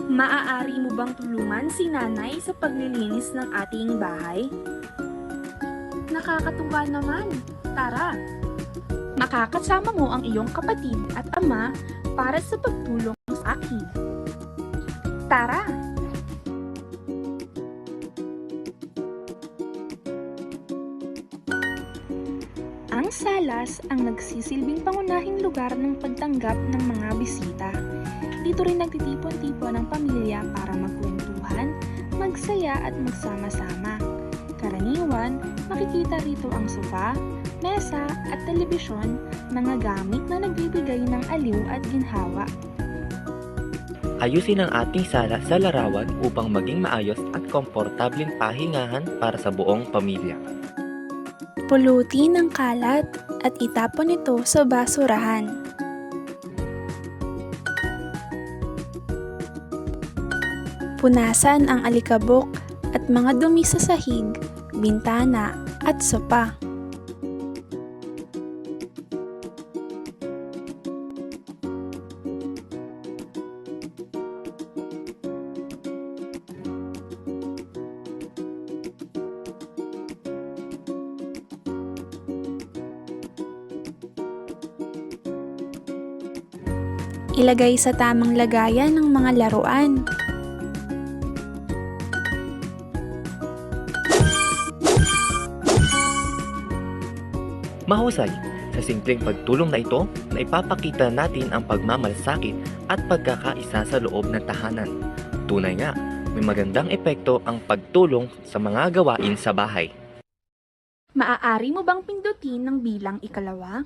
Maaari mo bang tulungan si nanay sa paglilinis ng ating bahay? Nakakatuwa naman! Tara! Makakasama mo ang iyong kapatid at ama para sa pagtulong sa akin. Tara! Ang salas ang nagsisilbing pangunahing lugar ng pagtanggap ng mga bisita. Dito rin nagtitipon-tipon ang pamilya para magkwentuhan, magsaya at magsama-sama. Karaniwan, makikita rito ang sofa, mesa at telebisyon, mga gamit na nagbibigay ng aliw at ginhawa. Ayusin ang ating sala sa larawan upang maging maayos at komportableng pahingahan para sa buong pamilya. Pulutin ang kalat at itapon ito sa basurahan. Punasan ang alikabok at mga dumi sa sahig, bintana at sopa. Ilagay sa tamang lagayan ng mga laruan. Mahusay! Sa simpleng pagtulong na ito, na ipapakita natin ang pagmamalasakit at pagkakaisa sa loob ng tahanan. Tunay nga, may magandang epekto ang pagtulong sa mga gawain sa bahay. Maaari mo bang pindutin ng bilang ikalawa?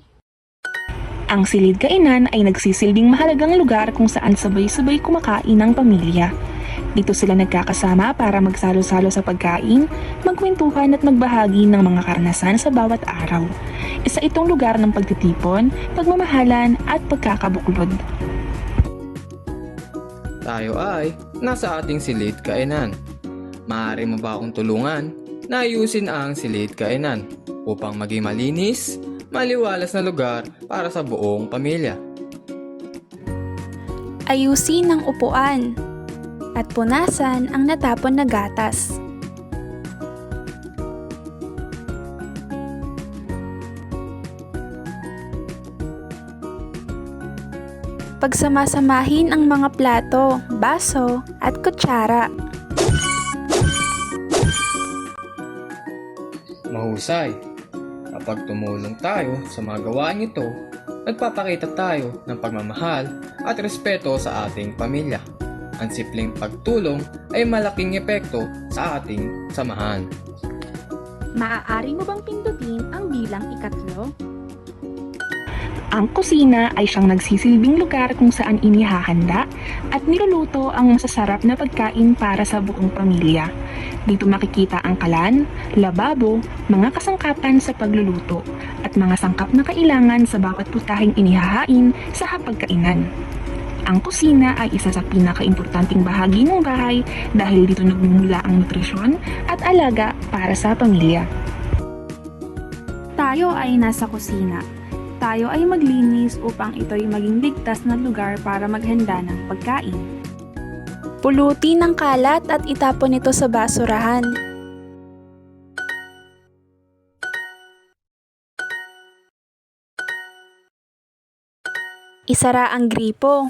Ang silid kainan ay nagsisilbing mahalagang lugar kung saan sabay-sabay kumakain ng pamilya. Dito sila nagkakasama para magsalo-salo sa pagkain, magkwentuhan at magbahagi ng mga karanasan sa bawat araw. Isa itong lugar ng pagtitipon, pagmamahalan at pagkakabuklod. Tayo ay nasa ating silid kainan. Maaari mo ba akong tulungan na ayusin ang silid kainan upang maging malinis, maliwalas na lugar para sa buong pamilya? Ayusin ang upuan at punasan ang natapon na gatas. Pagsamasamahin ang mga plato, baso at kutsara. Mahusay! Kapag tumulong tayo sa mga gawain ito, nagpapakita tayo ng pagmamahal at respeto sa ating pamilya. Ang simpleng pagtulong ay malaking epekto sa ating samahan. Maaari mo bang pindutin ang bilang ikatlo? Ang kusina ay siyang nagsisilbing lugar kung saan inihahanda at niluluto ang masasarap na pagkain para sa buong pamilya. Dito makikita ang kalan, lababo, mga kasangkapan sa pagluluto, at mga sangkap na kailangan sa bawat putahing inihahain sa hapagkainan. Ang kusina ay isa sa pinakaimportanteng bahagi ng bahay dahil dito nagmumula ang nutrisyon at alaga para sa pamilya. Tayo ay nasa kusina. Tayo ay maglinis upang ito'y maging ligtas na lugar para maghanda ng pagkain. Pulutin ang kalat at itapon ito sa basurahan. Isara ang gripo.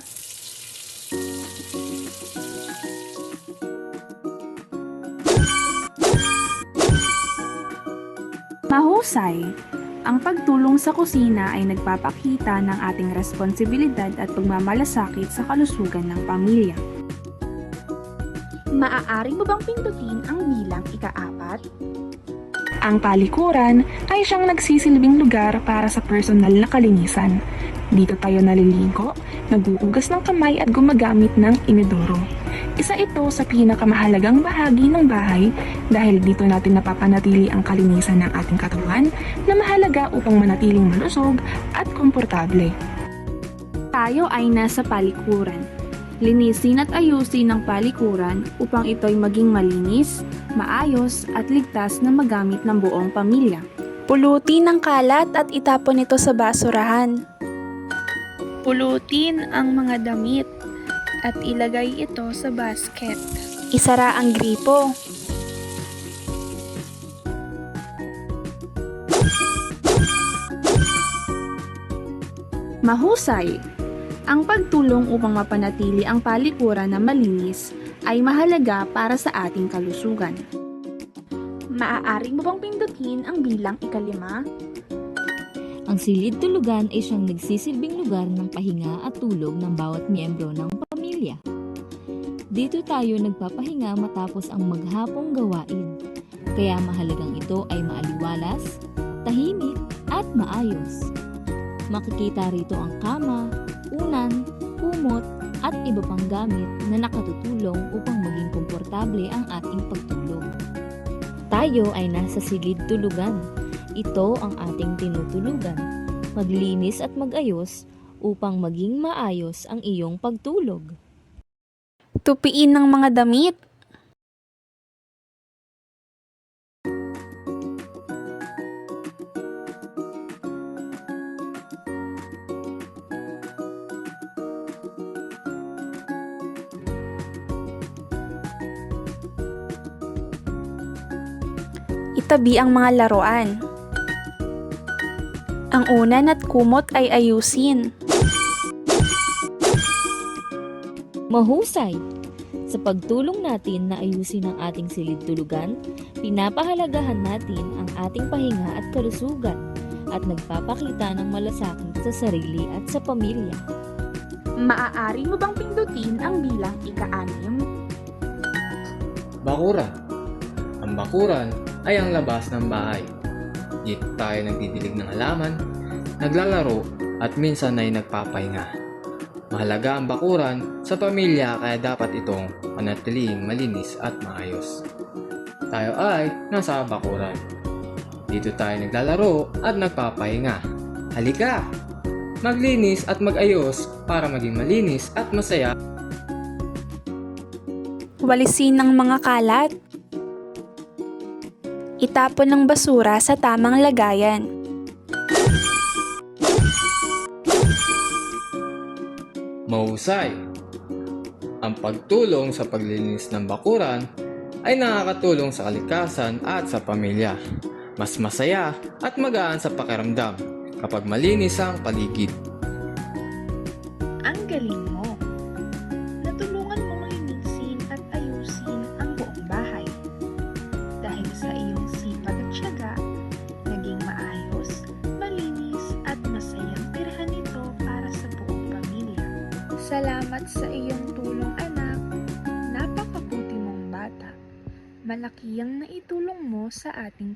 Mahusay! Ang pagtulong sa kusina ay nagpapakita ng ating responsibilidad at pagmamalasakit sa kalusugan ng pamilya. Maaari mo bang pindutin ang bilang ika-4? Ang palikuran ay siyang nagsisilbing lugar para sa personal na kalinisan. Dito tayo naliligo, naguugas ng kamay at gumagamit ng inodoro. Isa ito sa pinakamahalagang bahagi ng bahay dahil dito natin napapanatili ang kalinisan ng ating katawan na mahalaga upang manatiling malusog at komportable. Tayo ay nasa palikuran. Linisin at ayusin ang palikuran upang ito'y maging malinis, maayos at ligtas na magamit ng buong pamilya. Pulutin ang kalat at itapon ito sa basurahan. Pulutin ang mga damit at ilagay ito sa basket. Isara ang gripo. Mahusay! Ang pagtulong upang mapanatili ang palikuran na malinis ay mahalaga para sa ating kalusugan. Maaari mo bang pindutin ang bilang 5? Ang silid-tulugan ay siyang nagsisilbing lugar ng pahinga at tulog ng bawat miyembro ng pamilya. Dito tayo nagpapahinga matapos ang maghapong gawain, kaya mahalagang ito ay maaliwalas, tahimik at maayos. Makikita rito ang kama, unan, kumot at iba pang gamit na nakatutulong upang maging komportable ang ating pagtulog. Tayo ay nasa silid-tulugan. Ito ang ating tinutulugan. Maglinis at magayos upang maging maayos ang iyong pagtulog. Tupiin ng mga damit. Itabi ang mga laruan. Ang unan at kumot ay ayusin. Mahusay! Sa pagtulong natin na ayusin ang ating silid-tulugan, pinapahalagahan natin ang ating pahinga at kalusugan at nagpapakita ng malasakit sa sarili at sa pamilya. Maaari mo bang pindutin ang bilang 6? Bakuran. Ang bakuran ay ang labas ng bahay. Dito tayo nagdidilig ng halaman, naglalaro at minsan ay nagpapahinga. Mahalaga ang bakuran sa pamilya kaya dapat itong panatiling malinis at maayos. Tayo ay nasa bakuran. Dito tayo naglalaro at nagpapahinga. Halika! Maglinis at magayos para maging malinis at masaya. Walisin ang mga kalat. Itapon ng basura sa tamang lagayan. Mahusay! Ang pagtulong sa paglilinis ng bakuran ay nakakatulong sa kalikasan at sa pamilya. Mas masaya at magaan sa pakiramdam kapag malinis ang paligid. Ang galing mo! Natulungan mong linisin at ayusin ang buong bahay. Dahil sa iyong sipag at tiyaga, naging maayos, malinis at masayang tirahan ito para sa buong pamilya. Salamat sa iyong tulong, anak. Napakabuti mong bata. Malaki ang naitulong mo sa ating